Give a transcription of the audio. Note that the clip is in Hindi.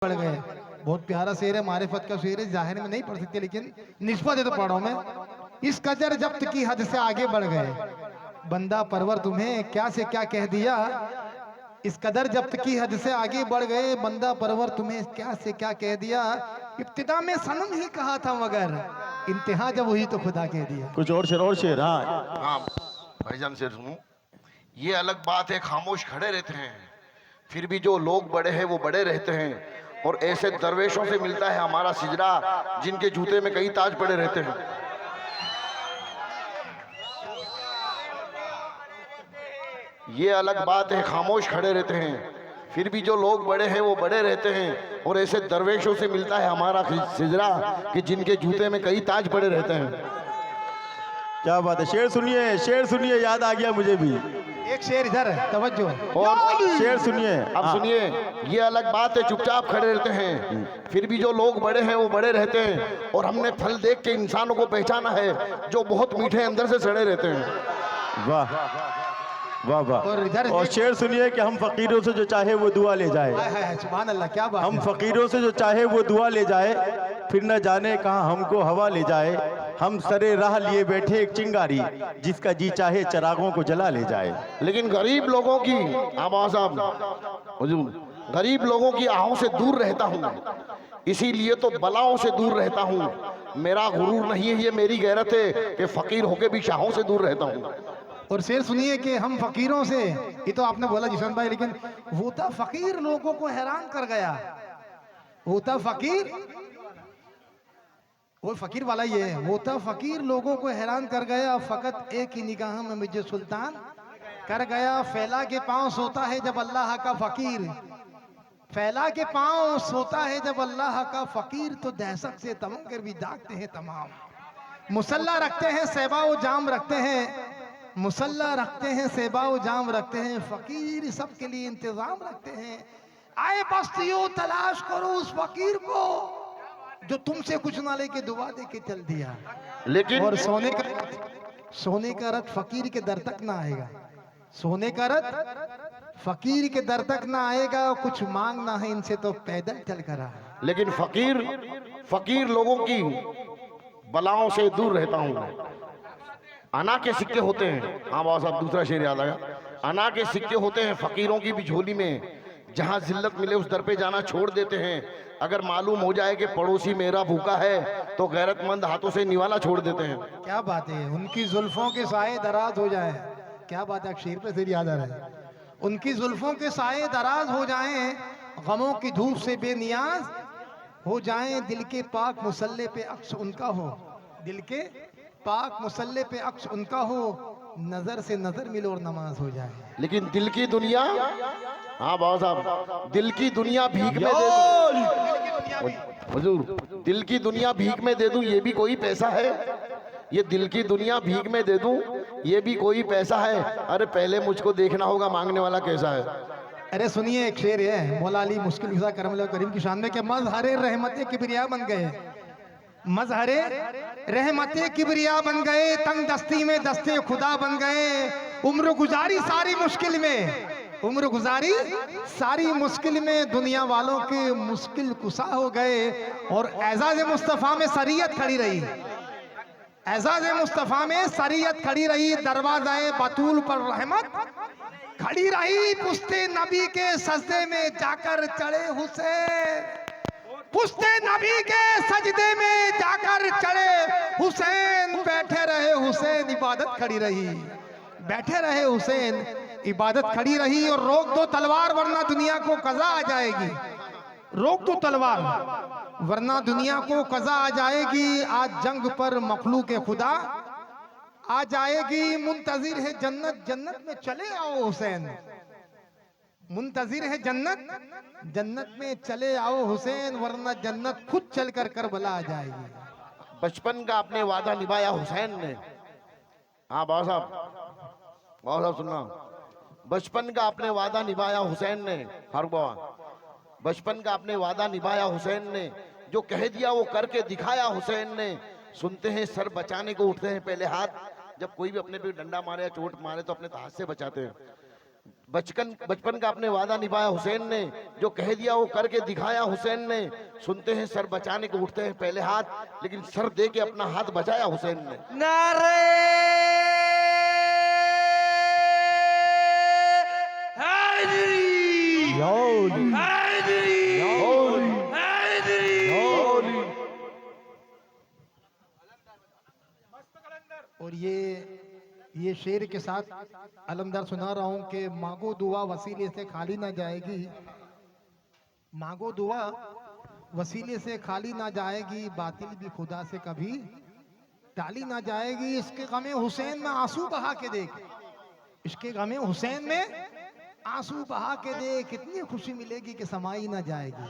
बढ़ गए। बहुत प्यारा शेर है, मारिफत का शेर है, जाहिर में नहीं पढ़ सकते लेकिन निस्बत है तो पढ़ो मैं। इस कदर जब्त की हद से आगे बढ़ गए, बंदा परवर तुम्हें क्या से क्या कह दिया। इस कदर जब्त की हद से आगे बढ़ गए, बंदा परवर तुम्हें क्या से क्या कह दिया। इब्तिदा में सनम ही कहा था मगर इंतहा जब हुई तो खुदा कह दिया। कुछ और शेर। हाँ हाँ भाईजान से सुनो, ये अलग बात है खामोश खड़े रहते हैं, फिर भी जो लोग बड़े हैं वो बड़े रहते हैं, और ऐसे दरवेशों से मिलता है हमारा सिजरा जिनके जूते में कई ताज पड़े रहते हैं। ये अलग बात है खामोश खड़े रहते हैं, फिर भी जो लोग बड़े हैं वो बड़े रहते हैं, और ऐसे दरवेशों से मिलता है हमारा सिजरा कि जिनके जूते में कई ताज पड़े रहते हैं। क्या बात है, शेर सुनिए, याद आ गया मुझे भी। एक शेर इधर है, तवज्जो। और शेर सुनिए। अब सुनिए, ये अलग बात है चुपचाप खड़े रहते हैं, फिर भी जो लोग बड़े हैं वो बड़े रहते हैं, और हमने फल देख के इंसानों को पहचाना है जो बहुत मीठे अंदर से सड़े रहते हैं। वाह वाह वाह। और इधर और शेर सुनिए कि हम फकीरों से जो चाहे वो दुआ ले जाए। सुभान अल्लाह, क्या बात हम है। फकीरों से जो चाहे वो दुआ ले जाए, फिर न जाने कहाँ हमको हवा ले जाए। हम सरे राह लिए बैठे एक चिंगारी, जिसका जी चाहे चरागों को जला ले जाए। लेकिन गरीब लोगों की आवाज़ हुजूर, गरीब लोगों की आहों से दूर रहता हूँ, इसीलिए तो बलाओं से दूर रहता हूँ। मेरा गुरूर नहीं है, ये मेरी गैरत है कि फकीर होके भी शाहों से दूर रहता हूँ। और शेर सुनिए कि हम फकीरों से, ये तो आपने बोला जिशन भाई, लेकिन वो था फकीर लोगों को हैरान कर गया। वो था फकीर, वो फकीर वाला ये है, वो था फकीर लोगों को हैरान कर गया। फकत एक ही निगाह में मुझे सुल्तान कर गया। फैला के पांव सोता है जब अल्लाह का फकीर, फैला के पांव सोता है जब अल्लाह का फकीर, तो दहशत से तमंगर भी जागते हैं तमाम। मुसल्ला रखते हैं सेबाओ जाम रखते हैं, मुसल्ला रखते हैं सेबाओ जाम रखते हैं, फकीर सबके लिए इंतजाम रखते हैं। आए बस्तियों तलाश करो उस फकीर को जो तुमसे कुछ ना लेके दुआ दे के चल दिया। लेकिन और सोने का रथ फकीर के दर तक ना आएगा, सोने का रथ फकीर के दर तक ना आएगा। कुछ मांगना है इनसे तो पैदल चल कर आ। लेकिन फकीर लोगों की बलाओं से दूर रहता हूँ। अना के सिक्के होते हैं, हाँ बाबा साहब दूसरा शेर याद आया। अना के सिक्के होते हैं फकीरों की भी झोली में, जहाँ जिल्लत मिले उस दर पे जाना छोड़ देते हैं। अगर मालूम हो जाए कि पड़ोसी मेरा भूखा है तो गैरतमंद हाथों से निवाला छोड़ देते हैं। क्या बात है, उनकी जुल्फों के साए दराज हो जाए। क्या बात है, शेर पे शेर याद आ रहा है। उनकी जुल्फों के साए दराज हो जाएं, गमों की धूप से बेनियाज हो जाएं। दिल के पाक मुसल्ले पे अक्स उनका हो, दिल के पाक मुसल्ले पे अक्स उनका हो, नजर से नजर मिलो और नमाज हो जाए। लेकिन दिल की दुनिया, हाँ बाबा साहब, दिल की दुनिया भीख में दे दूं, हुजूर दिल की दुनिया भीख में दे दूं ये भी कोई पैसा है? ये दिल की दुनिया भीख में दे दूं ये भी कोई पैसा है? अरे पहले मुझको देखना होगा मांगने वाला कैसा है। अरे सुनिए, एक शेर है मौला अली मुश्किल कुशा करम करीम की शान में कि मजहरे रहमते किबरिया बन गए, मजहरे रहमते किबरिया बन गए, तंग दस्ती में दस्ते खुदा बन गए। उम्र गुजारी सारी मुश्किल में, उम्र गुजारी सारी मुश्किल में, दुनिया वालों के मुश्किल कुशा हो गए। और एजाज मुस्तफ़ा में सरियत खड़ी रही, एजाज मुस्तफ़ा में सरियत खड़ी रही। दरवाज़े बतूल पर रहमत खड़ी रही। पुश्ते नबी के सजदे में जाकर चढ़े हुसैन, पुश्ते नबी के सजदे में जाकर चढ़े हुसैन। बैठे रहे हुसैन, इबादत खड़ी रही, बैठे रहे हुसैन, इबादत खड़ी रही। और रोक दो तलवार वरना दुनिया को कज़ा आ जाएगी, रोक दो तलवार वरना दुनिया को कज़ा आ जाएगी। आज जंग पर मखलूक खुदा आ जाएगी। मुंतजिर है जन्नत, जन्नत में चले आओ हुसैन, मुंतजिर है जन्नत, जन्नत में चले आओ हुसैन, वरना जन्नत खुद चल कर करबला आ जाएगी। बचपन का अपने वादा निभाया हुसैन ने, हाँ बाबा साहब सुनना, बचपन का अपने वादा निभाया हुसैन ने। फारूक बाबा, बचपन का अपने वादा निभाया हुसैन ने, जो कह दिया वो करके दिखाया हुसैन ने। सुनते हैं सर बचाने को उठते हैं पहले हाथ, जब कोई भी अपने पे डंडा मारे या चोट मारे तो अपने हाथ से बचाते हैं। बचपन का अपने वादा निभाया हुसैन ने, जो कह दिया वो करके दिखाया हुसैन ने। सुनते हैं सर बचाने को उठते हैं पहले हाथ, लेकिन सर दे के अपना हाथ बचाया हुसैन ने। नारे हैदरी, यौली, हैदरी, यौली, हैदरी। यौली। और ये शेर के साथ अलमदार सुना रहा हूं कि मांगो दुआ वसीले से खाली ना जाएगी, मांगो दुआ वसीले से खाली ना जाएगी, बातिल भी खुदा से कभी टाली ना जाएगी। इसके गमे हुसैन में आंसू बहा के देख, इसके गमे हुसैन में आंसू बहा के देख, कितनी खुशी मिलेगी कि समाई ना जाएगी।